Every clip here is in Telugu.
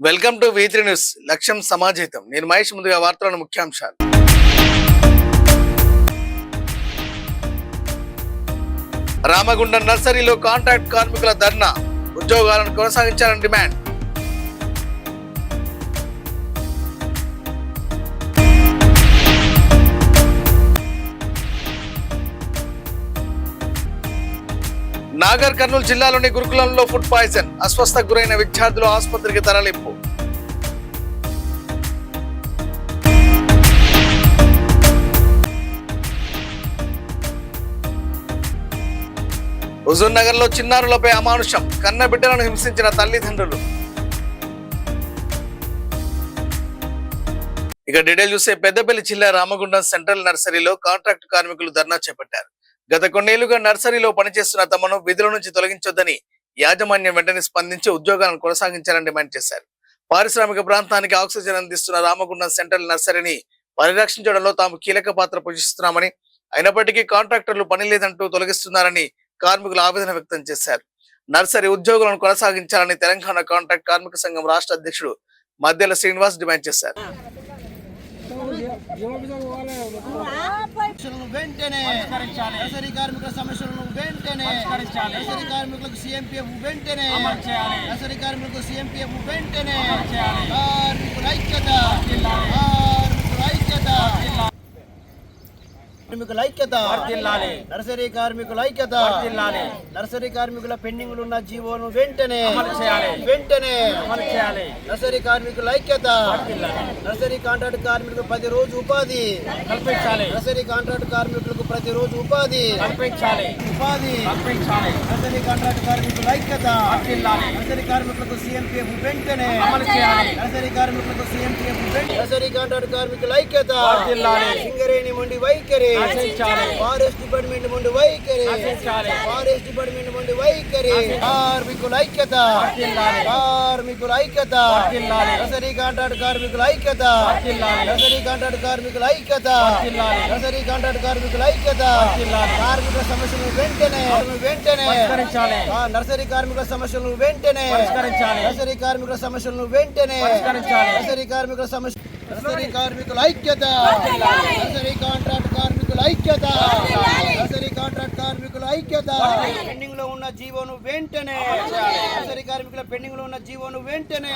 Welcome to V3 news. లక్ష్యం సమాజహితం. నేను మహేష్. ముందుగా వార్తలను ముఖ్యాంశాలు. రామగుండం నర్సరీలో కాంట్రాక్ట్ కార్మికుల ధర్నా. ఉద్యోగాలను కొనసాగించాలని డిమాండ్. నాగర్ కర్నూలు జిల్లాలోని గురుకులంలో ఫుడ్ పాయిజన్. అస్వస్థకు గురైన విద్యార్థులు ఆసుపత్రికి తరలింపు. హుజూర్ నగర్ లో చిన్నారులపై అమానుషం. కన్న బిడ్డలను హింసించిన తల్లిదండ్రులు. ఇక డీటెయిల్ చూస్తే పెద్దపల్లి జిల్లా రామగుండం సెంట్రల్ నర్సరీలో కాంట్రాక్ట్ కార్మికులు ధర్నా చేపట్టారు. గత కొన్నేళ్లుగా నర్సరీలో పనిచేస్తున్న తమను విధుల నుంచి తొలగించొద్దని యాజమాన్యం వెంటనే స్పందించి ఉద్యోగాలను కొనసాగించాలని డిమాండ్ చేశారు. పారిశ్రామిక ప్రాంతానికి ఆక్సిజన్ అందిస్తున్న రామగుండం సెంట్రల్ నర్సరీని పరిరక్షించడంలో తాము కీలక పాత్ర పోషిస్తున్నామని, అయినప్పటికీ కాంట్రాక్టర్లు పని లేదంటూ తొలగిస్తున్నారని కార్మికులు ఆవేదన వ్యక్తం చేశారు. నర్సరీ ఉద్యోగులను కొనసాగించాలని తెలంగాణ కాంట్రాక్ట్ కార్మిక సంఘం రాష్ట్ర అధ్యక్షుడు మద్దెల శ్రీనివాస్ డిమాండ్ చేశారు. వెంటనే నర్సరీ కార్మికుల సమస్యలను వెంటనే నర్సరీ కార్మికులకు CMPF వెంటనే నర్సరీ కార్మికులకు CMPF వెంటనే కార్మికుల ఐక్యత కార్మికుల ఐక్యత నర్సరీ కార్మికుల ఐక్యత నర్సరీ కార్మికుల పెండింగ్ ఉన్న జీవోను వెంటనే నర్సరీ కార్మికుల ఐక్యత నర్సరీ కాంట్రాక్ట్ కార్మికులకు 10 రోజు ఉపాధి కల్పించాలి. నర్సరీ కాంట్రాక్ట్ కార్మికులకు ప్రతిరోజు ఉపాధి కల్పించాలి. నర్సరీ కాంట్రాక్ట్ కార్మికుల ఐక్యత నర్సరీ కార్మికులకు CMPF వెంటనే నర్సరీ కార్మికులకు CMPF నర్సరీ కాంట్రాక్ట్ కార్మికుల ఐక్యత సింగరేణి మొండి వైఖరి ఫారెస్ట్ డిపార్ట్మెంట్ ముందు వైఖరి కార్మికుల ఐక్యత నర్సరీ కాంట్రాక్ట్ కార్మికుల ఐక్యత నర్సరీ కాంట్రాక్ట్ కార్మికుల ఐక్యత కార్మికుల సమస్యలను వెంటనే నర్సరీ కార్మికుల సమస్యలను వెంటనే నర్సరీ కార్మికుల సమస్యలను వెంటనే నర్సరీ కార్మికుల సమస్య నర్సరీ కార్మికుల ఐక్యత నర్సరీ కాంట్రాక్ట్ కార్మికుల ఐక్యత నర్సరీ కాంట్రాక్ట్ కార్మికుల ఐక్యత పెండింగ్ లో ఉన్న జీవోను వెంటనే నర్సరీ కార్మికుల పెండింగ్ లో ఉన్న జీవోను వెంటనే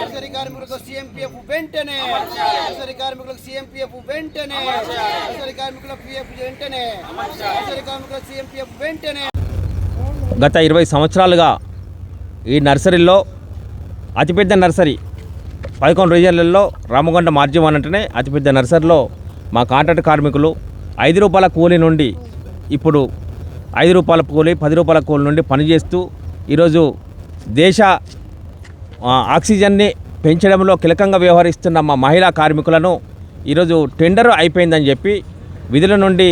నర్సరీ కార్మికులకు CMPF వెంటనే నర్సరీ కార్మికులకు CMPF వెంటనే నర్సరీ కార్మికుల PF వెంటనే నర్సరీ కార్మికుల CMPF వెంటనే. గత 20 సంవత్సరాలుగా ఈ నర్సరీలో అతిపెద్ద నర్సరీ 11 రీజన్లలో రామగుండం మార్జిన్ అంటేనే అతిపెద్ద నర్సరీలో మా కాంట్రాక్ట్ కార్మికులు 5 రూపాయల కూలీ నుండి ఇప్పుడు 5 రూపాయల కూలీ 10 రూపాయల కూలీ నుండి పనిచేస్తూ ఈరోజు దేశ ఆక్సిజన్ని పెంచడంలో కీలకంగా వ్యవహరిస్తున్న మా మహిళా కార్మికులను ఈరోజు టెండర్ అయిపోయిందని చెప్పి విధుల నుండి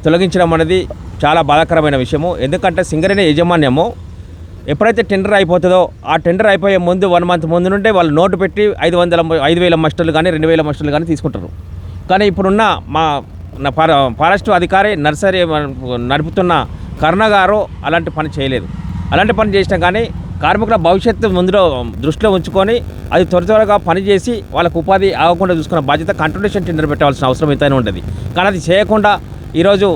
తొలగించడం అనేది చాలా బాధాకరమైన విషయము. ఎందుకంటే సింగరేణి యాజమాన్యము ఎప్పుడైతే టెండర్ అయిపోతుందో ఆ టెండర్ అయిపోయే ముందు 1 మంత్ ముందు నుండే వాళ్ళు నోటు పెట్టి 5,000 మస్టర్లు కానీ 2,000 మస్టర్లు కానీ తీసుకుంటారు. కానీ ఇప్పుడున్న మా ఫారెస్ట్ అధికారి నర్సరీ నడుపుతున్న కరుణ గారు అలాంటి పని చేయలేదు. అలాంటి పని చేసినా కానీ కార్మికుల భవిష్యత్తు ముందులో దృష్టిలో ఉంచుకొని అది త్వరగా పనిచేసి వాళ్ళకు ఉపాధి ఆగకుండా చూసుకున్న బాధ్యత కంటిన్యూషన్ టెండర్ పెట్టాల్సిన అవసరం ఎంతైనా ఉంటుంది. కానీ అది చేయకుండా ఈరోజు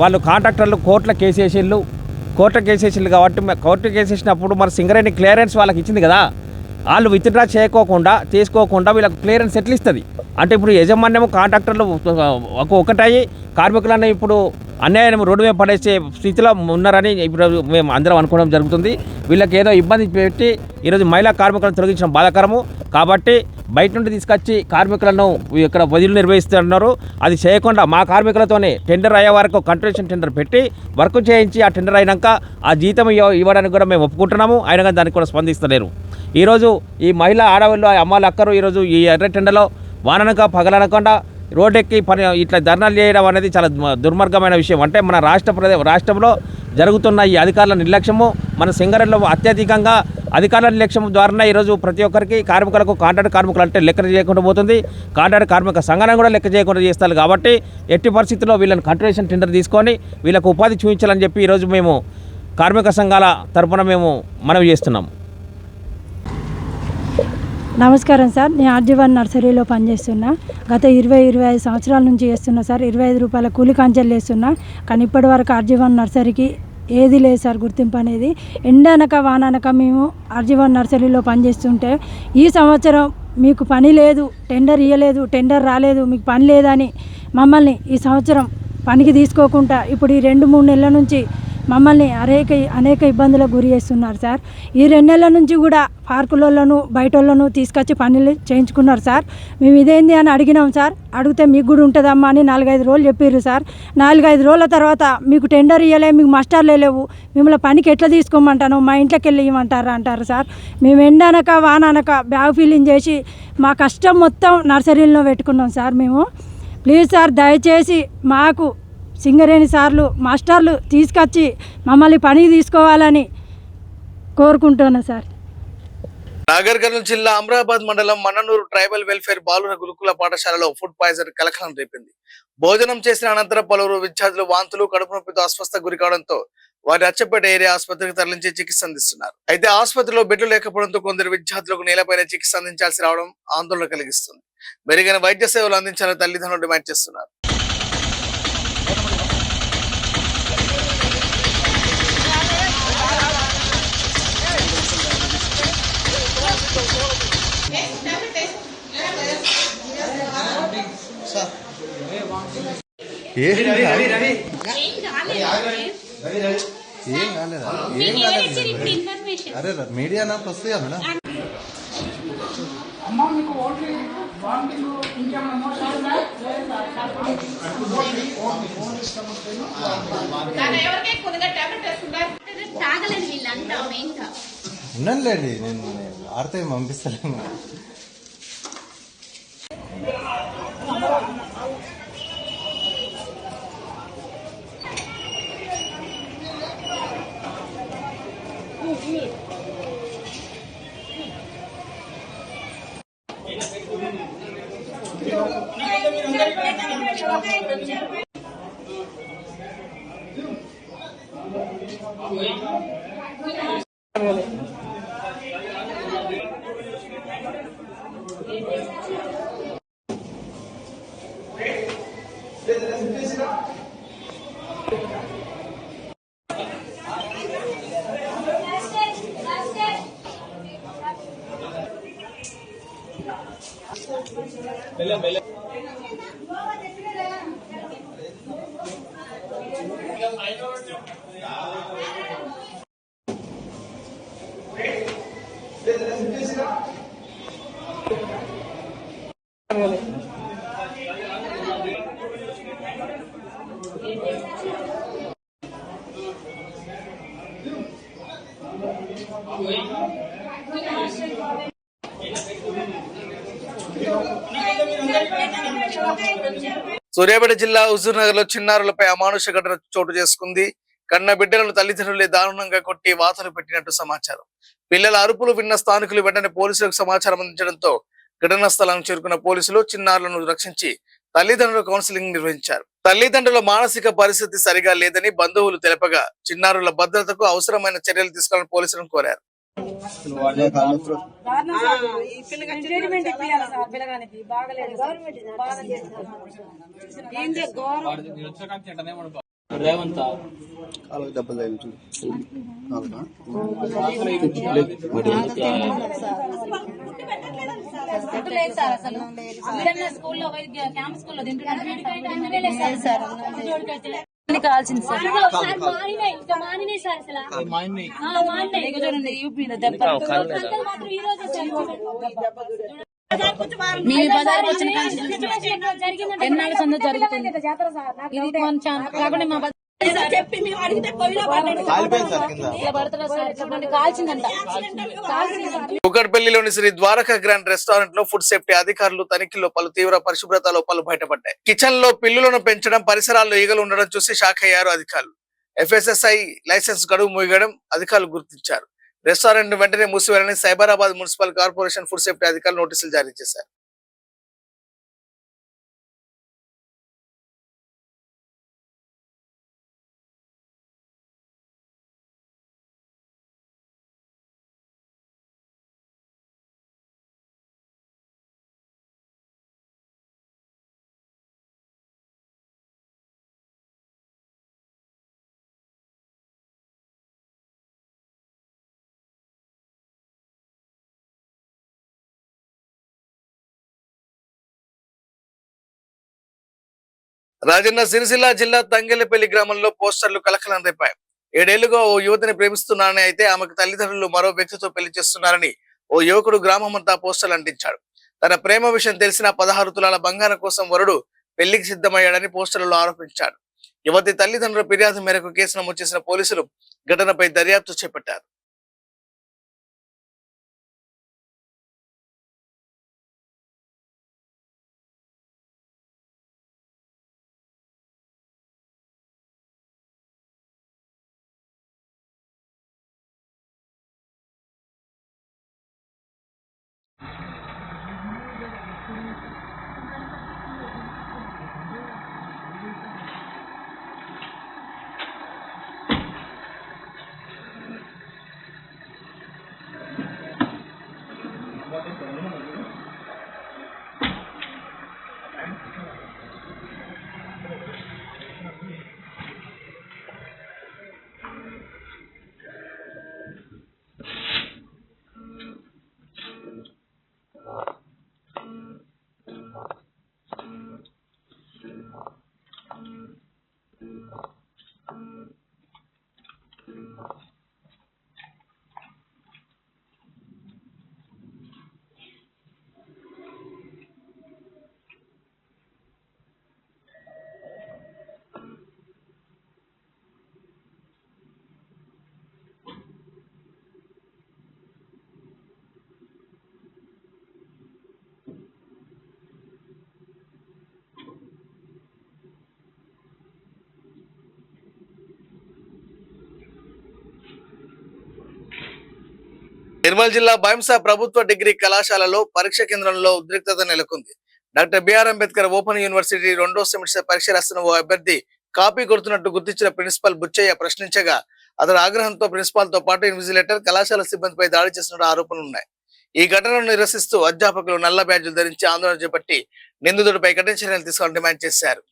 వాళ్ళు కాంట్రాక్టర్లు కోర్టులో కేసేసిళ్ళు కాబట్టి కోర్టు కేసేసినప్పుడు మరి సింగరేణి క్లియరెన్స్ వాళ్ళకి ఇచ్చింది కదా, వాళ్ళు విత్డ్రా తీసుకోకుండా వీళ్ళకి క్లియరెన్స్ ఎట్లా ఇస్తుంది అంటే ఇప్పుడు యజమాన్యము కాంట్రాక్టర్లు ఒకటయ్యి కార్మికులను ఇప్పుడు అన్యాయం రోడ్డు మీద పడేసే స్థితిలో ఉన్నారని ఇప్పుడు మేము అందరం అనుకోవడం జరుగుతుంది. వీళ్ళకి ఏదో ఇబ్బంది పెట్టి ఈరోజు మహిళా కార్మికులను తొలగించడం బాధాకరము. కాబట్టి బయట నుండి తీసుకొచ్చి కార్మికులను ఇక్కడ వదిలి నిర్వహిస్తున్నారు. అది చేయకుండా మా కార్మికులతోనే టెండర్ అయ్యే వరకు కంటిన్యూషన్ టెండర్ పెట్టి వర్క్ చేయించి ఆ టెండర్ అయినాక ఆ జీతం ఇవ్వడానికి కూడా మేము ఒప్పుకుంటున్నాము. అయినా కానీ దానికి కూడా స్పందిస్తలేరు. ఈరోజు ఈ మహిళా ఆడవాళ్ళు అమ్మాయిలు అక్కరు ఈరోజు ఈ ఎర్ర టెండర్లో వాననక పగలనకుండా రోడ్డెక్కి ఇట్లా ధర్నాలు చేయడం అనేది చాలా దుర్మార్గమైన విషయం. అంటే మన రాష్ట్రంలో జరుగుతున్న ఈ అధికారుల నిర్లక్ష్యము, మన సింగరేణిలో అత్యధికంగా అధికారుల నిర్లక్ష్యం ద్వారానే ఈరోజు ప్రతి ఒక్కరికి కార్మికులకు కాంట్రాక్ట్ కార్మికులు అంటే లెక్క చేయకుండా పోతుంది. కాంట్రాక్ట్ కార్మిక సంఘాన్ని కూడా లెక్క చేయకుండా చేస్తారు. కాబట్టి ఎట్టి పరిస్థితుల్లో వీళ్ళని కంటిన్యూషన్ టెండర్ తీసుకొని వీళ్ళకు ఉపాధి చూపించాలని చెప్పి ఈరోజు మేము కార్మిక సంఘాల తరపున మేము మనవి చేస్తున్నాం. నమస్కారం సార్, నేను ఆర్జీవన్ నర్సరీలో పనిచేస్తున్నా. గత 25 సంవత్సరాల నుంచి చేస్తున్నా సార్. 25 రూపాయల కూలి కాంచెలు చేస్తున్నా. కానీ ఇప్పటి వరకు ఆర్జీవన్ నర్సరీకి ఏది లేదు సార్ గుర్తింపు అనేది. ఎండనక వాననక మేము ఆర్జీవన్ నర్సరీలో పనిచేస్తుంటే ఈ సంవత్సరం మీకు పని లేదు, టెండర్ ఇవ్వలేదు, టెండర్ రాలేదు, మీకు పని లేదని మమ్మల్ని ఈ సంవత్సరం పనికి తీసుకోకుండా ఇప్పుడు ఈ 2-3 నెలల నుంచి మమ్మల్ని అనేక ఇబ్బందులకు గురి చేస్తున్నారు సార్. ఈ 2 నెలల నుంచి కూడా పార్కులను బయటోళ్ళను తీసుకొచ్చి పనులు చేయించుకున్నారు సార్. మేము ఇదేంది అని అడిగినాం సార్. అడిగితే మీకు కూడా ఉంటుందమ్మా అని 4-5 రోజులు చెప్పారు సార్. 4-5 రోజుల తర్వాత మీకు టెండర్ ఇవ్వలే, మీకు మాస్టర్లు లేవు, మిమ్మల్ని పనికి ఎట్లా తీసుకోమంటాను, మా ఇంట్లోకి వెళ్ళి ఇవ్వమంటారా అంటారు సార్. మేము ఎండనక వాననక బ్యాగ్ ఫీలింగ్ చేసి మా కష్టం మొత్తం నర్సరీలో పెట్టుకున్నాం సార్. మేము ప్లీజ్ సార్, దయచేసి మాకు సింగరేణి సార్లు మాస్టర్లు తీసుకొచ్చి మమ్మల్ని పనికి తీసుకోవాలని కోరుకుంటున్నాను సార్. నాగర్ కర్నూలు జిల్లా అమరాబాద్ మండలం మన్ననూరు ట్రైబల్ వెల్ఫేర్ బాలుర గురుకుల పాఠశాలలో ఫుడ్ పాయిజన్ కలకలం రేపింది. భోజనం చేసిన అనంతరం పలువురు విద్యార్థులు వాంతులు, కడుపు నొప్పితో అస్వస్థ గురి కావడంతో వారి అచ్చపేట ఏరియా ఆసుపత్రికి తరలించి చికిత్స అందిస్తున్నారు. అయితే ఆసుపత్రిలో బెడ్లు లేకపోవడంతో కొందరు విద్యార్థులకు నేలపైన చికిత్స అందించాల్సి రావడం ఆందోళన కలిగిస్తుంది. మెరుగైన వైద్య సేవలు అందించాలని తల్లిదండ్రులు డిమాండ్ చేస్తున్నారు. అరే మీడియా నాకు వస్తాయా మేడం? ఉన్నానులేండి, నేను ఆడితే పంపిస్తాను. సూర్యాపేట జిల్లా హుజూర్ నగర్ లో చిన్నారులపై అమానుష ఘటన చోటు చేసుకుంది. కన్న బిడ్డలను తల్లిదండ్రులే దారుణంగా కొట్టి వాతలు పెట్టినట్టు సమాచారం. పిల్లల అరుపులు విన్న స్థానికులు వెంటనే పోలీసులకు సమాచారం అందించడంతో ఘటనా స్థలానికి చేరుకున్న పోలీసులు చిన్నారులను రక్షించి తల్లిదండ్రుల కౌన్సిలింగ్ నిర్వహించారు. తల్లిదండ్రుల మానసిక పరిస్థితి సరిగా లేదని బంధువులు తెలపగా చిన్నారుల భద్రతకు అవసరమైన చర్యలు తీసుకోవాలని పోలీసులను కోరారు. రేవంత్ స్కూల్లో క్యాంప్ స్కూల్లో కాల్చింది సార్. మేము బజార్కి వచ్చిన ఎన్నాళ్ళ సందో జరుగుతుంది. ఇది కొంచెం కాకుండా మా కూకట్పల్లిలోని శ్రీ ద్వారకా గ్రాండ్ రెస్టారెంట్ లో ఫుడ్ సేఫ్టీ అధికారులు తనిఖీలో పలు తీవ్ర పరిశుభ్రత లోపాలు బయటపడ్డాయి. కిచెన్ లో పిల్లులను పెంచడం, పరిసరాల్లో ఈగలు ఉండడం చూసి షాక్ అయ్యారు అధికారులు. FSSI లైసెన్స్ గడువు ముగియడం అధికారులు గుర్తించారు. రెస్టారెంట్ వెంటనే మూసివేయాలని Cyberabad municipal corporation food safety అధికారులు నోటీసులు జారీ చేశారు. రాజన్న సిరిసిల్ల జిల్లా తంగెళ్లపల్లి గ్రామంలో పోస్టర్లు కలకలం రేపాయి. 7 ఏళ్లుగా ఓ యువతిని ప్రేమిస్తున్నానని, అయితే ఆమెకు తల్లిదండ్రులు మరో వ్యక్తితో పెళ్లి చేస్తున్నారని ఓ యువకుడు గ్రామమంతా పోస్టర్లు అంటించాడు. తన ప్రేమ విషయం తెలిసిన 16 తులాల బంగారం కోసం వరుడు పెళ్లికి సిద్ధమయ్యాడని పోస్టర్లలో ఆరోపించాడు. యువతి తల్లిదండ్రుల ఫిర్యాదు మేరకు కేసు నమోదు చేసిన పోలీసులు ఘటనపై దర్యాప్తు చేపట్టారు. నిర్మల్ జిల్లా బైంసా ప్రభుత్వ డిగ్రీ కళాశాలలో పరీక్ష కేంద్రంలో ఉద్రిక్తత నెలకొంది. Doctor BR Ambedkar open university 2వ సెమిస్టర్ పరీక్ష రాస్తున్న ఓ అభ్యర్థి కాపీ కొడుతున్నట్టు గుర్తించిన ప్రిన్సిపల్ బుచ్చయ్య ప్రశ్నించగా అతని ఆగ్రహంతో ప్రిన్సిపాల్ తో పాటు ఇన్విజిలేటర్ కళాశాల సిబ్బందిపై దాడి చేసినట్టు ఆరోపణలు ఉన్నాయి. ఈ ఘటనను నిరసిస్తూ అధ్యాపకులు నల్ల బ్యాడ్జీలు ధరించి ఆందోళన చేపట్టి నిందితుడిపై కఠిన చర్యలు తీసుకోవాలని డిమాండ్ చేశారు.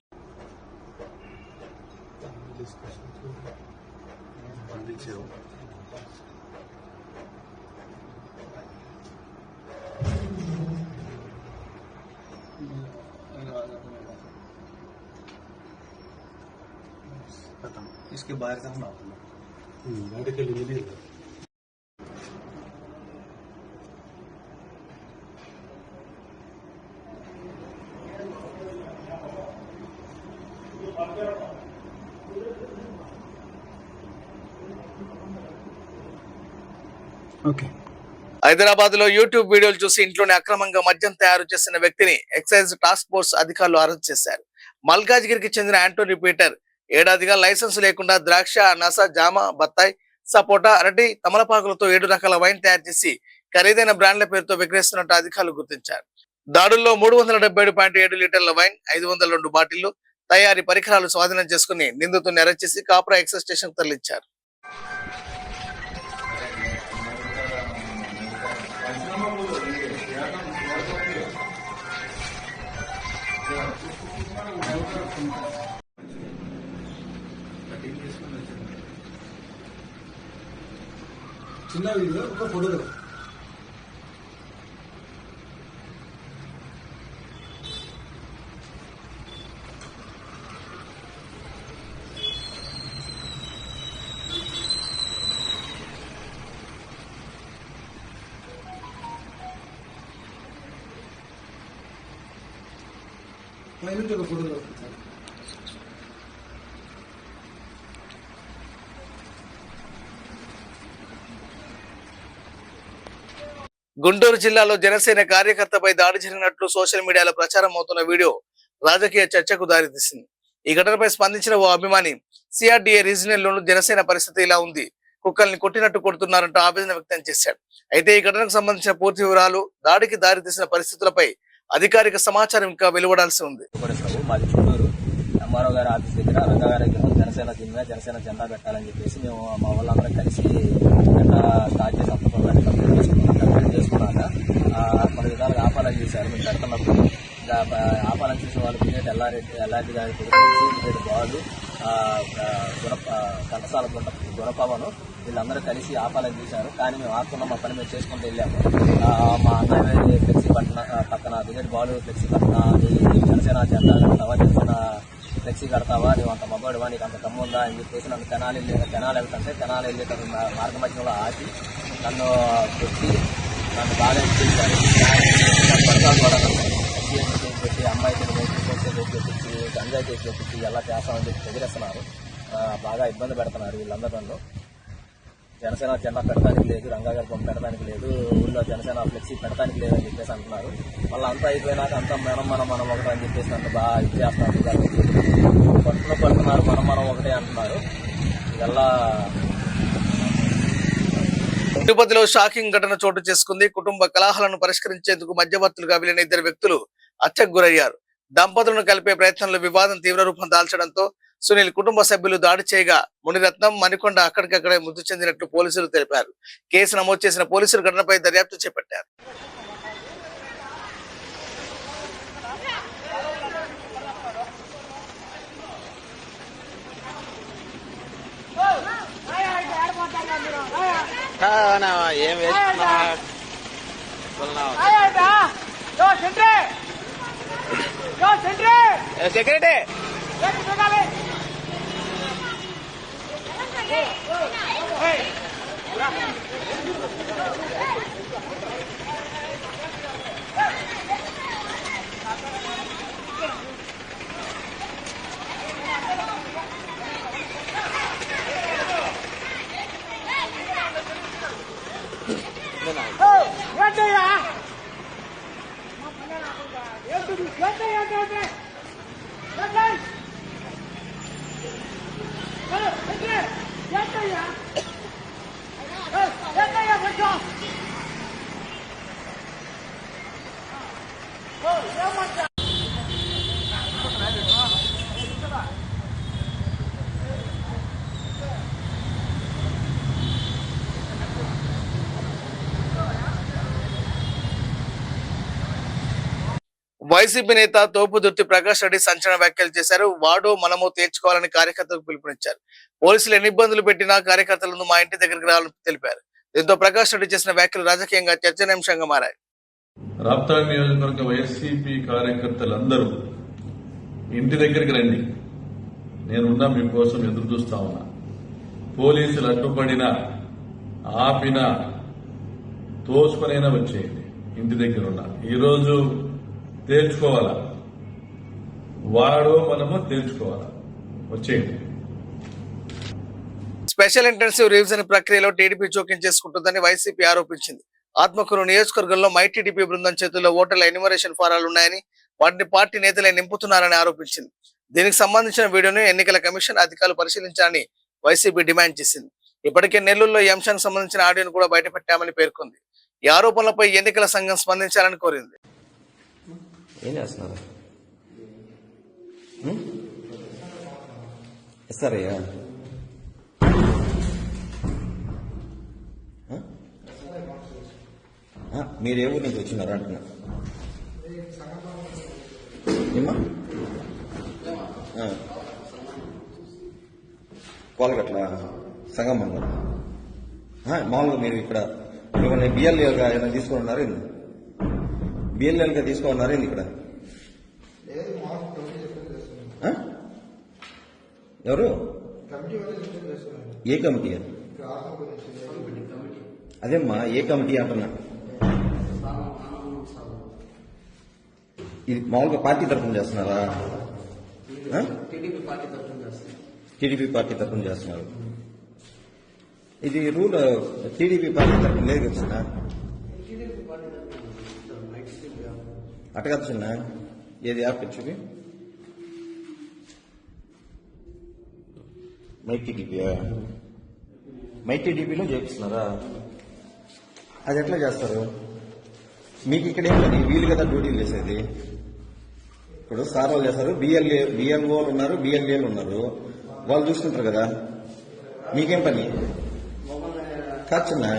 इसके बाहर से हम హైదరాబాద్ లో యూట్యూబ్ వీడియోలు చూసి ఇంట్లోనే అక్రమంగా మద్యం తయారు చేసిన వ్యక్తిని ఎక్సైజ్ టాస్క్ ఫోర్స్ అధికారులు అరెస్ట్ చేశారు. మల్కాజ్గిరికి చెందిన ఆంటోనీ పీటర్ ఏడాదిగా లైసెన్స్ లేకుండా ద్రాక్ష, అనాస, జామ, బత్తాయి, సపోటా, అరటి, తమలపాకులతో 7 రకాల వైన్ తయారు చేసి ఖరీదైన బ్రాండ్ల పేరుతో విక్రయిస్తున్నట్టు అధికారులు గుర్తించారు. దాడుల్లో 377.7 లీటర్ల వైన్, 502 బాటిళ్లు, తయారీ పరికరాలు స్వాధీనం చేసుకుని నిందితుడిని అరెస్ట్ చేసి కాప్రా ఎక్సైజ్ స్టేషన్ తరలించారు. చిన్న వీడియో ఒక ఫోటో పైనుంచి ఒక ఫోటో గుంటూరు జిల్లాలో జనసేన కార్యకర్తపై దాడి జరిగినట్లు సోషల్ మీడియాలో ప్రచారం అవుతున్న వీడియో రాజకీయ చర్చకు దారితీసింది. ఈ ఘటనపై స్పందించిన ఓ అభిమాని సిఆర్డీఏ రీజనల్ లోను జనసేన పరిస్థితి ఇలా ఉంది, కుక్కల్ని కొట్టినట్టు కొడుతున్నారంటూ ఆవేదన వ్యక్తం చేశాడు. అయితే ఈ ఘటనకు సంబంధించిన పూర్తి వివరాలు, దాడికి దారితీసిన పరిస్థితులపై అధికారిక సమాచారం ఇంకా వెలువడాల్సి ఉంది. ఎంఆర్ఓ గారి ఆఫీస్ దగ్గర రంగాగారి జనసేన జిల్లా జనసేన జెండా పెట్టాలని చెప్పేసి మేము మా వాళ్ళందరం కలిసి జెండా స్టార్ట్ చేసి కంప్లీట్ చేసుకున్నాక కొన్ని విధాలుగా ఆపాలని చేశారు. మేము పెడుతున్నప్పుడు ఆపాలని చేసిన వాళ్ళు పిల్లలు ఎల్లారెడ్డి గారి పిల్లలు బాలు, కంటసాల గుణపవను వీళ్ళందరూ కలిసి ఆపాలని చేశారు. కానీ మేము ఆపుకున్నాం, మా పని మేము చేసుకుంటూ వెళ్ళాము. మా అన్నయ్య ఫ్లెక్సీ పక్కన దిగటి బాలు ఫ్లెక్సీ పక్కన జనసేన జెండా జనసేన ఫ్లెక్సీ కడతావా, నువ్వు అంత మగవాడివా, నీకు అంత దమ్ము ఉందా అని చెప్పేసి నన్ను తెనాలి వెళ్తుంటే తెనాలి వెళ్ళే మార్గ మధ్యంలో ఆపి నన్ను పెట్టి నన్ను బాగా చేశారు. పడతాను కూడా నన్ను పెట్టి అమ్మాయికి పెట్టి గంజాయి కేసు పెట్టి ఎలా చేస్తామని చెప్పి ఎదిరిస్తున్నారు. బాగా ఇబ్బంది పెడుతున్నారు వీళ్ళందరూ నన్ను. జనసేన జెండా పెడతానికి లేదు, రంగాగారి బొమ్మ పెడతానికి లేదు, ఊళ్ళో జనసేన ఫ్లెక్సీ పెడతానికి లేదు అని చెప్పేసి అంటున్నారు. మళ్ళీ అంతా అయిపోయినాక అంతా మనం ఒకటే అని చెప్పేసి నన్ను బాగా ఇచ్చేస్తున్నారు. పడుతున్నారు మనం ఒకటే అంటున్నారు. ఇదల్లా తిరుపతిలో షాకింగ్ ఘటన చోటు చేసుకుంది. కుటుంబ కలహాలను పరిష్కరించేందుకు మధ్యవర్తులుగా వెళ్లిన 2 వ్యక్తులు హత్యకు గురయ్యారు. దంపతులను కలిపే ప్రయత్నంలో వివాదం తీవ్ర రూపం దాల్చడంతో సునీల్ కుటుంబ సభ్యులు దాడి చేయగా మునిరత్నం, మణికొండ అక్కడికక్కడే మృతి చెందినట్లు పోలీసులు తెలిపారు. కేసు నమోదు చేసిన పోలీసులు ఘటనపై దర్యాప్తు చేపట్టారు. ఏం సెక్రటరీ వైసీపీ నేత తోపుదుర్తి ప్రకాష్ రెడ్డి సంచలన వ్యాఖ్యలు చేశారు. వాడో మనమో తేల్చుకోవాలని కార్యకర్తలకు పిలుపునిచ్చారు. పోలీసులు ఎన్ని ఇబ్బందులు పెట్టినా కార్యకర్తలను మా ఇంటి దగ్గరికి రావాలని తెలిపారు. దీంతో ప్రకాష్ రెడ్డి చేసిన వ్యాఖ్యలు రాజకీయంగా చర్చనీయాంశంగా మారాయి. రాప్తాడు నియోజకవర్గ వైసీపీ కార్యకర్తలందరూ ఇంటి దగ్గరికి రండి, నేనున్నా మీకోసం ఎదురు చూస్తా ఉన్నా. పోలీసులు అడ్డుపడినా ఆపినా తోసుకునైనా వచ్చేయండి. ఇంటి దగ్గర ఉన్నా ఈరోజు తేల్చుకోవాలా, వాడో మనమో తేల్చుకోవాలా, వచ్చేయండి. స్పెషల్ ఇంటెన్సివ్ రివిజన్ ప్రక్రియలో టీడీపీ జోక్యం చేసుకుంటుందని వైసీపీ ఆరోపించింది. ఆత్మకూరు నియోజకవర్గంలో మైటీడీపీ బృందం చేతుల్లో ఓటర్ల ఎన్యుమరేషన్ ఫారాలు ఉన్నాయని, వాటిని పార్టీ నేతలే నింపుతున్నారని ఆరోపించింది. దీనికి సంబంధించిన వీడియోను ఎన్నికల కమిషన్ అధికారులు పరిశీలించాలని వైసీపీ డిమాండ్ చేసింది. ఇప్పటికే నెల్లూరులో ఈ అంశానికి సంబంధించిన ఆడియోను కూడా బయటపెట్టామని పేర్కొంది. ఈ ఆరోపణలపై ఎన్నికల సంఘం స్పందించాలని కోరింది. ఏం చేస్తున్నారు ఇస్తారయ్యా? మీరు ఏ ఊరి నుంచి వచ్చినారా అంటున్నా? కోలగట్ల సంగం మండలం. మామూలుగా మీరు ఇక్కడ మిమ్మల్ని బిఎల్ఏలుగా ఏమైనా తీసుకున్నారు? బిఎల్ఎల్గా తీసుకోన్నారు ఇక్కడ? ఎవరు? ఏ కమిటీ? అదేమ్మా, ఏ కమిటీ అంటున్నా? ఇది మామూలుగా పార్టీ తరఫున చేస్తున్నారా? టీడీపీ పార్టీ తరఫున చేస్తున్నారు. ఇది రూల్ టీడీపీ పార్టీ తరఫున లేదు కదా? అటగా చిన్న ఏది యాప్ వచ్చి మైటీడీపీలో చేపిస్తున్నారా? అది ఎట్లా చేస్తారు? మీకు ఇక్కడ ఏం పని? వీళ్ళు కదా డ్యూటీలు చేసేది. ఇప్పుడు సార్ వాళ్ళు చేస్తారు, బిఎల్ఓలు ఉన్నారు, బిఎల్ఏలు ఉన్నారు, వాళ్ళు చూసుకుంటారు కదా. మీకేం పని? ఖర్చున్నా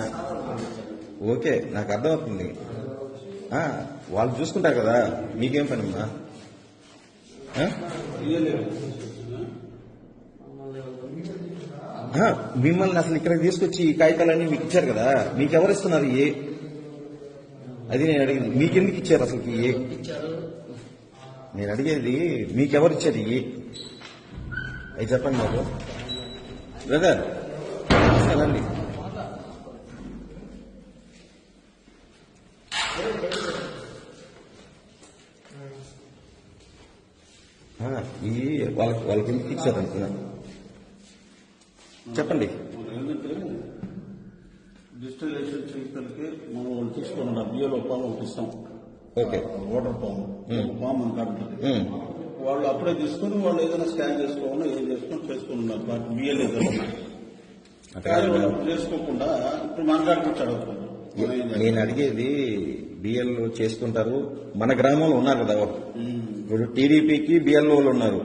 ఓకే, నాకు అర్థమవుతుంది. వాళ్ళు చూసుకుంటారు కదా, మీకేం పని అమ్మా? మిమ్మల్ని అసలు ఇక్కడికి తీసుకొచ్చి ఈ కాగితాలన్నీ మీకు ఇచ్చారు కదా, మీకెవరు ఇస్తున్నారు? అది నేను అడిగింది. మీకెందుకు ఇచ్చారు అసలు? నేను అడిగేది మీకెవరు ఇచ్చారు? అవి చెప్పండి మాకు బ్రదర్. రండి. ఇవి వాళ్ళకి ఎందుకు ఇచ్చారు అనుకున్నా చెప్పండి. డిజిటల్ ఎలక్షన్ చేసేసరికి మనం వాళ్ళు తీసుకున్నాం బియ్యలో ఫామ్ ఒకటి ఇస్తాం. ఓకే. ఓటర్ ఫామ్ మన కాబట్టి వాళ్ళు అప్పుడే తీసుకుని వాళ్ళు ఏదైనా స్కాన్ చేసుకోవాలో ఏం చేసుకుని ఉన్నారు బియ్యలే చేసుకోకుండా ఇప్పుడు మన కాడికి వచ్చి అడుగుతున్నారు. నేను అడిగేది బిఎల్ చేసుకుంటారు, మన గ్రామంలో ఉన్నారు కదా. ఇప్పుడు టీడీపీకి బిఎల్ఓలు ఉన్నారు,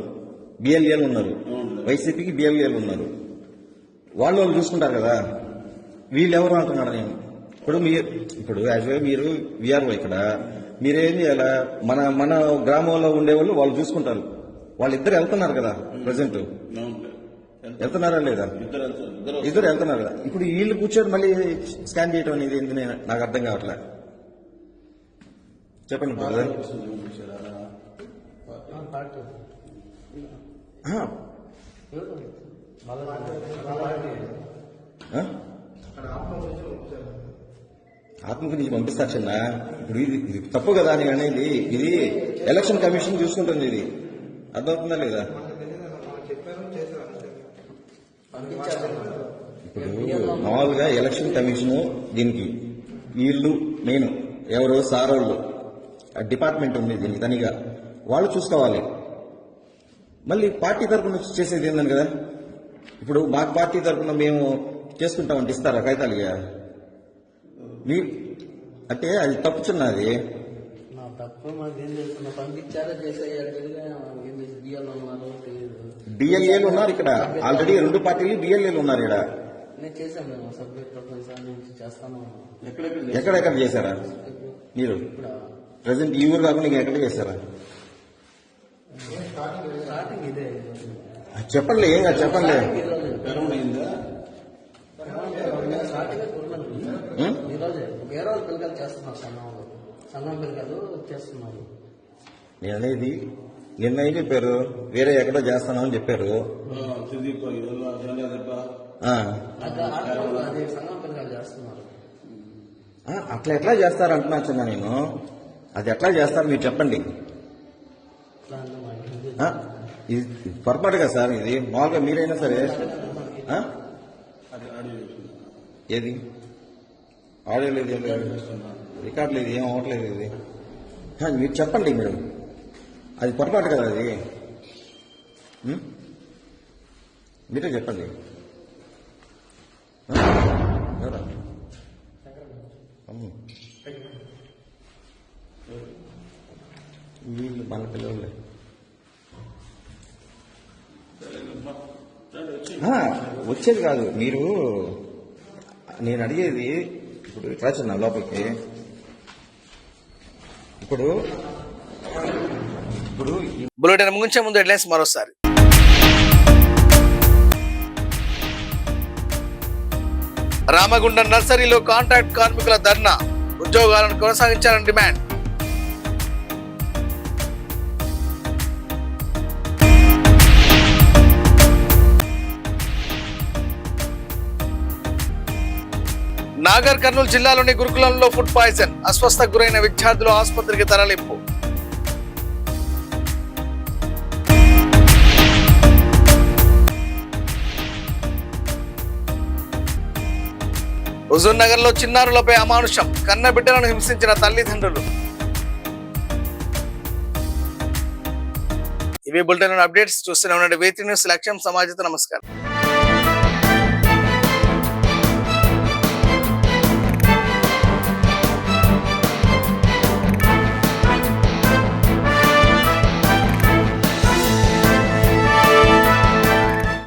బిఎల్ఏలు ఉన్నారు, వైసీపీకి బిఎల్ఏలు ఉన్నారు. వాళ్ళు చూసుకుంటారు కదా. వీళ్ళు ఎవరు అంటున్నారు నేను. ఇప్పుడు యాక్చువల్గా మీరు విఆర్ఓ ఇక్కడ, మీరేం చేయాలా? మన గ్రామంలో ఉండేవాళ్ళు వాళ్ళు చూసుకుంటారు. వాళ్ళిద్దరు వెళ్తున్నారు కదా ప్రజెంట్. వెళ్తున్నారా లేదా? ఇద్దరు వెళ్తున్నారు కదా. ఇప్పుడు వీళ్ళు కూర్చొని మళ్ళీ స్కాన్ చేయడం అనేది ఏంటి నాకు అర్థం కావట్లే. చెప్పండి బ్రదర్. ఆత్మకు నుంచి పంపిస్తా చిన్న. ఇప్పుడు ఇది తప్పు కదా అని అనేది. ఇది ఎలక్షన్ కమిషన్ చూసుకుంటుంది. ఇది అర్థమవుతుందా లేదా? ఇప్పుడు మామూలుగా ఎలక్షన్ కమిషన్ దీనికి వీళ్ళు మెయిన్ ఎవరు సారోళ్ళు డిపార్ట్మెంట్ ఉంది దీనికి తనిగా, వాళ్ళు చూసుకోవాలి. మళ్ళీ పార్టీ తరఫున చేసేది ఏందని కదా. ఇప్పుడు మా పార్టీ తరఫున మేము చేసుకుంటామంటే ఇస్తారా కాగితాలుగా? మీ అంటే అది తప్పు చిన్నది. బిఎల్ఏలు ఉన్నారు ఇక్కడ ఆల్రెడీ. 2 పార్టీలు బిఎల్ఏలు ఉన్నారు ఇక్కడ. ఎక్కడెక్కడ చేశారా మీరు? ప్రజెంట్ ఈ ఊరు కాకుండా ఇంకా ఎక్కడ చేశారా? చెప్పండి. ఏం కాదు చెప్పండి. నేను అనేది నిన్న ఏం చెప్పారు? వేరే ఎక్కడో చేస్తున్నామని చెప్పారు. అట్లా ఎట్లా చేస్తారు అంటున్నా చిన్న నేను. అది ఎట్లా చేస్తారు మీరు చెప్పండి. ఇది పొరపాటు కదా సార్. ఇది మామూలుగా మీరైనా సరే ఏది ఆడియో లేదు, ఏం లేదు, రికార్డు లేదు, ఏం అవ్వట్లేదు. ఇది మీరు చెప్పండి. మీరు అది పొరపాటు కదా. అది మీరే చెప్పండి. వీళ్ళు మన పిల్లలే వచ్చేది కాదు. మీరు నేను అడిగేది ఇప్పుడు ఇట్లా చిన్న లోపలికి ఇప్పుడు బులెటిన్ ముగించే ముందు హెడ్లైన్స్ మరోసారి. రామగుండం నర్సరీలో కాంట్రాక్ట్ కార్మికుల ధర్నా, ఉద్యోగాలను కొనసాగించాలని డిమాండ్. నాగర్ కర్నూలు జిల్లాలోని గురుకులంలో ఫుడ్ పాయిజన్, అస్వస్థకు గురైన విద్యార్థులు ఆసుపత్రికి తరలింపు. హుజూర్ నగర్ లో చిన్నారులపై అమానుషం, కన్న బిడ్డలను హింసించిన తల్లిదండ్రులు. ఇవి బులెటిన్ అప్డేట్స్. చూస్తూనే ఉండండి V3 న్యూస్. లక్ష్యం సమాజత. నమస్కారం.